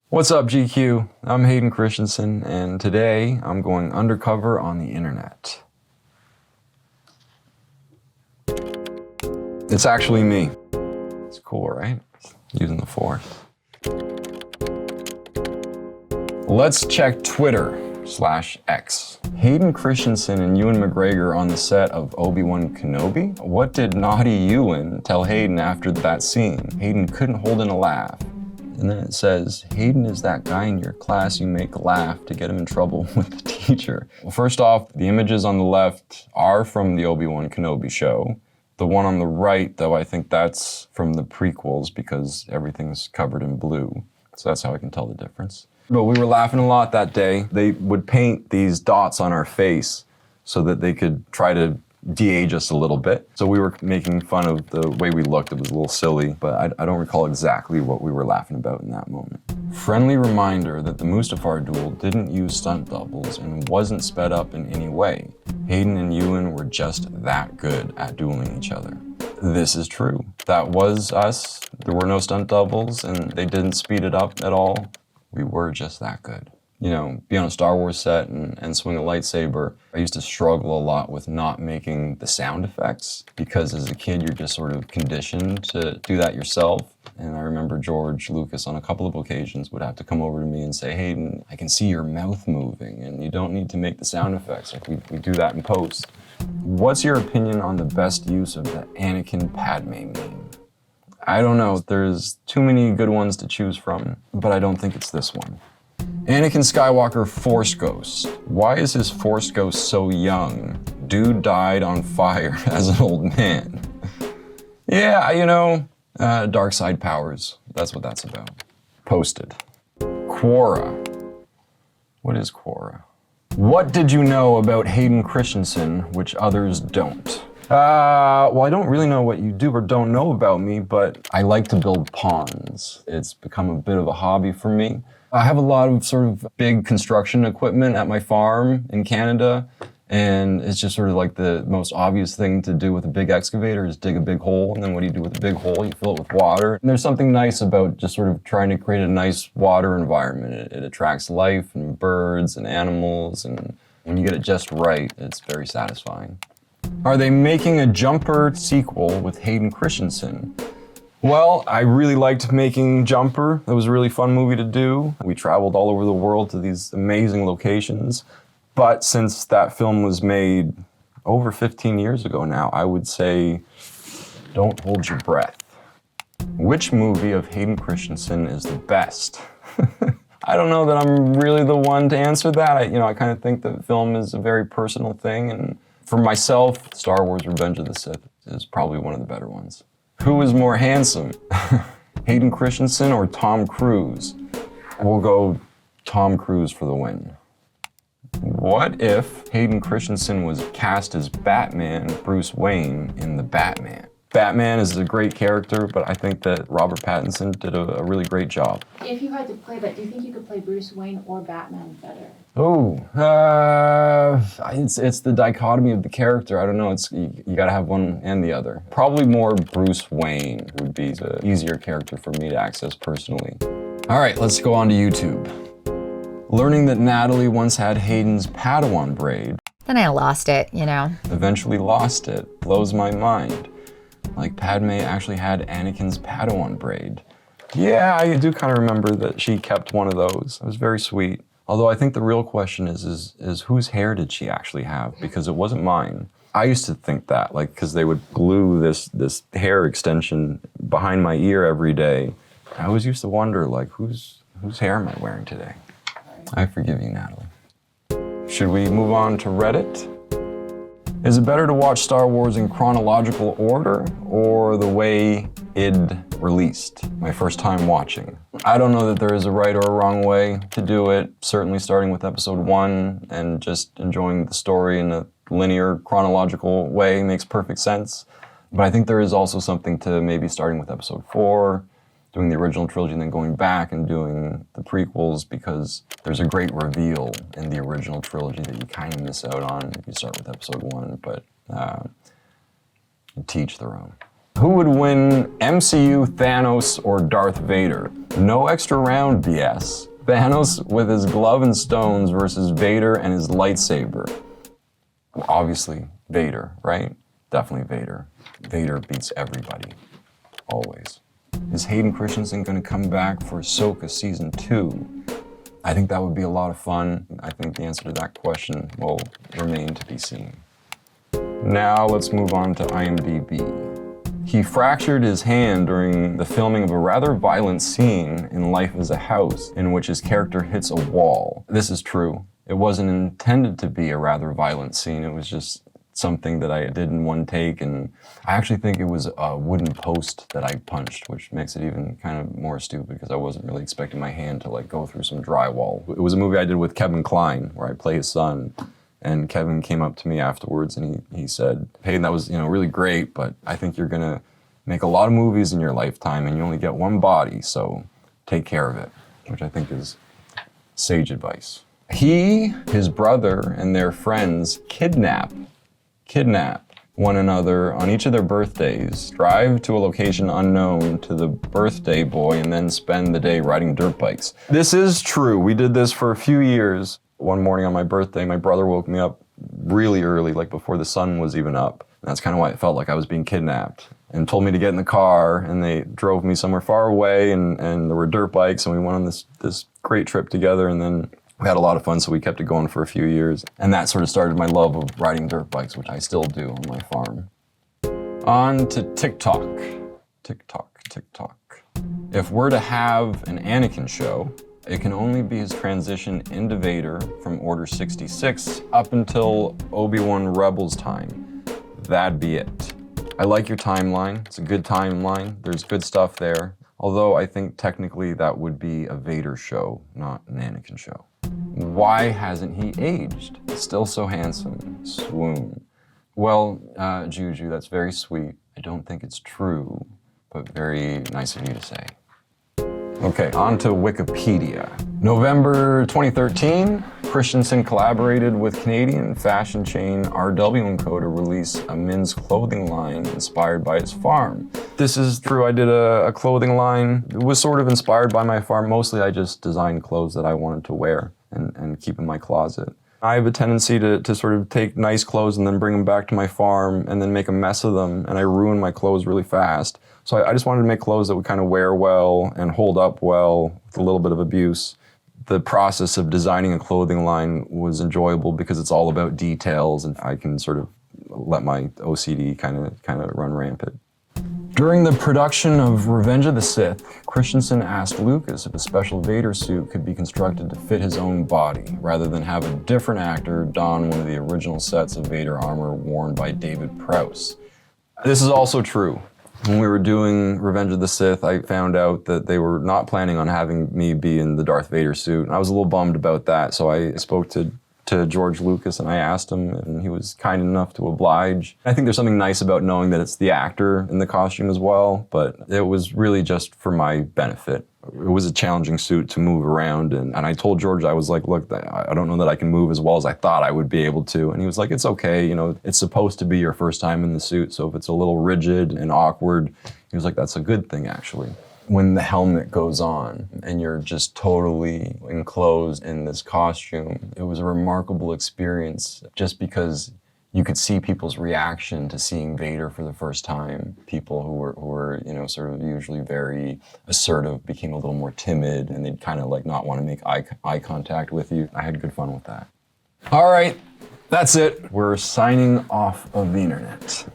What's up, GQ? I'm Hayden Christensen, and today I'm going undercover on the internet. It's actually me. It's cool, right? Using the Force. Let's check Twitter/X. Hayden Christensen and Ewan McGregor on the set of Obi-Wan Kenobi? What did naughty Ewan tell Hayden after that scene? Hayden couldn't hold in a laugh. And then it says, Hayden is that guy in your class you make laugh to get him in trouble with the teacher. Well, first off, the images on the left are from the Obi-Wan Kenobi show. The one on the right, though, I think that's from the prequels because everything's covered in blue. So that's how I can tell the difference. But we were laughing a lot that day. They would paint these dots on our face so that they could try to de-age us a little bit. So we were making fun of the way we looked. It was a little silly, but I don't recall exactly what we were laughing about in that moment. Friendly reminder that the Mustafar duel didn't use stunt doubles and wasn't sped up in any way. Hayden and Ewan were just that good at dueling each other. This is true. That was us. There were no stunt doubles and they didn't speed it up at all. We were just that good. You know, be on a Star Wars set and swing a lightsaber. I used to struggle a lot with not making the sound effects because as a kid, you're just sort of conditioned to do that yourself. And I remember George Lucas on a couple of occasions would have to come over to me and say, Hayden, I can see your mouth moving and you don't need to make the sound effects. Like we do that in post. What's your opinion on the best use of the Anakin Padme meme? I don't know. There's too many good ones to choose from, but I don't think it's this one. Anakin Skywalker Force Ghost. Why is his Force Ghost so young? Dude died on fire as an old man. Yeah, you know, dark side powers. That's what that's about. Posted. Quora. What is Quora? What did you know about Hayden Christensen, which others don't? Well, I don't really know what you do or don't know about me, but I like to build ponds. It's become a bit of a hobby for me. I have a lot of sort of big construction equipment at my farm in Canada, and it's just sort of like the most obvious thing to do with a big excavator is dig a big hole, and then what do you do with a big hole? You fill it with water. And there's something nice about just sort of trying to create a nice water environment. It attracts life and birds and animals, and when you get it just right, it's very satisfying. Are they making a Jumper sequel with Hayden Christensen? Well, I really liked making Jumper. It was a really fun movie to do. We traveled all over the world to these amazing locations. But since that film was made over 15 years ago now, I would say, don't hold your breath. Which movie of Hayden Christensen is the best? I don't know that I'm really the one to answer that. I kind of think that film is a very personal thing. And for myself, Star Wars Revenge of the Sith is probably one of the better ones. Who is more handsome, Hayden Christensen or Tom Cruise? We'll go Tom Cruise for the win. What if Hayden Christensen was cast as Batman, Bruce Wayne, in The Batman? Batman is a great character, but I think that Robert Pattinson did a really great job. If you had to play that, do you think you could play Bruce Wayne or Batman better? Oh, it's the dichotomy of the character. I don't know. You got to have one and the other. Probably more Bruce Wayne would be the easier character for me to access personally. All right, let's go on to YouTube. Learning that Natalie once had Hayden's Padawan braid. Then I lost it, you know. Eventually lost it. Blows my mind. Like Padme actually had Anakin's Padawan braid. Yeah, I do kind of remember that she kept one of those. It was very sweet. Although I think the real question is whose hair did she actually have? Because it wasn't mine. I used to think that, like, because they would glue this hair extension behind my ear every day. I always used to wonder, like, whose hair am I wearing today? I forgive you, Natalie. Should we move on to Reddit? Is it better to watch Star Wars in chronological order or the way id released? My first time watching. I don't know that there is a right or a wrong way to do it. Certainly starting with episode 1 and just enjoying the story in a linear chronological way makes perfect sense. But I think there is also something to maybe starting with episode 4, doing the original trilogy and then going back and doing the prequels because there's a great reveal in the original trilogy that you kind of miss out on if you start with episode 1, but to each their own. Who would win, MCU, Thanos, or Darth Vader? No extra round, BS. Thanos with his glove and stones versus Vader and his lightsaber. Well, obviously, Vader, right? Definitely Vader. Vader beats everybody, always. Is Hayden Christensen gonna come back for AHSOKA Season 2? I think that would be a lot of fun. I think the answer to that question will remain to be seen. Now let's move on to IMDb. He fractured his hand during the filming of a rather violent scene in Life as a House, in which his character hits a wall. This is true. It wasn't intended to be a rather violent scene. It was just something that I did in one take, and I actually think it was a wooden post that I punched, which makes it even kind of more stupid because I wasn't really expecting my hand to like go through some drywall. It was a movie I did with Kevin Kline where I play his son, and Kevin came up to me afterwards and he said, "Hey, that was, really great, but I think you're gonna make a lot of movies in your lifetime and you only get one body, so take care of it," which I think is sage advice. He, his brother, and their friends kidnap one another on each of their birthdays, drive to a location unknown to the birthday boy, and then spend the day riding dirt bikes. This is true. We did this for a few years. One morning on my birthday, my brother woke me up really early, like before the sun was even up. And that's kind of why it felt like I was being kidnapped, and told me to get in the car, and they drove me somewhere far away, and there were dirt bikes, and we went on this great trip together, and then we had a lot of fun, so we kept it going for a few years. And that sort of started my love of riding dirt bikes, which I still do on my farm. On to TikTok. TikTok. If we're to have an Anakin show, it can only be his transition into Vader from Order 66 up until Obi-Wan Rebels time. That'd be it. I like your timeline. It's a good timeline. There's good stuff there. Although I think technically that would be a Vader show, not an Anakin show. Why hasn't he aged? Still so handsome. Swoon. Well, Juju, that's very sweet. I don't think it's true, but very nice of you to say. Okay, on to Wikipedia. November 2013, Christensen collaborated with Canadian fashion chain RW & Co. to release a men's clothing line inspired by his farm. This is true, I did a clothing line. It was sort of inspired by my farm. Mostly I just designed clothes that I wanted to wear and keep in my closet. I have a tendency to sort of take nice clothes and then bring them back to my farm and then make a mess of them, and I ruin my clothes really fast. So I just wanted to make clothes that would kind of wear well and hold up well with a little bit of abuse. The process of designing a clothing line was enjoyable because it's all about details, and I can sort of let my OCD kind of run rampant. During the production of Revenge of the Sith, Christensen asked Lucas if a special Vader suit could be constructed to fit his own body, rather than have a different actor don one of the original sets of Vader armor worn by David Prowse. This is also true. When we were doing Revenge of the Sith, I found out that they were not planning on having me be in the Darth Vader suit, and I was a little bummed about that, so I spoke to George Lucas and I asked him, and he was kind enough to oblige. I think there's something nice about knowing that it's the actor in the costume as well, but it was really just for my benefit. It was a challenging suit to move around, and I told George, I was like, look, I don't know that I can move as well as I thought I would be able to, and he was like, it's okay, it's supposed to be your first time in the suit, so if it's a little rigid and awkward, he was like, that's a good thing, actually. When the helmet goes on and you're just totally enclosed in this costume, it was a remarkable experience just because you could see people's reaction to seeing Vader for the first time. People who were sort of usually very assertive became a little more timid, and they'd kind of like not want to make eye contact with you. I had good fun with that. All right, that's it. We're signing off of the internet.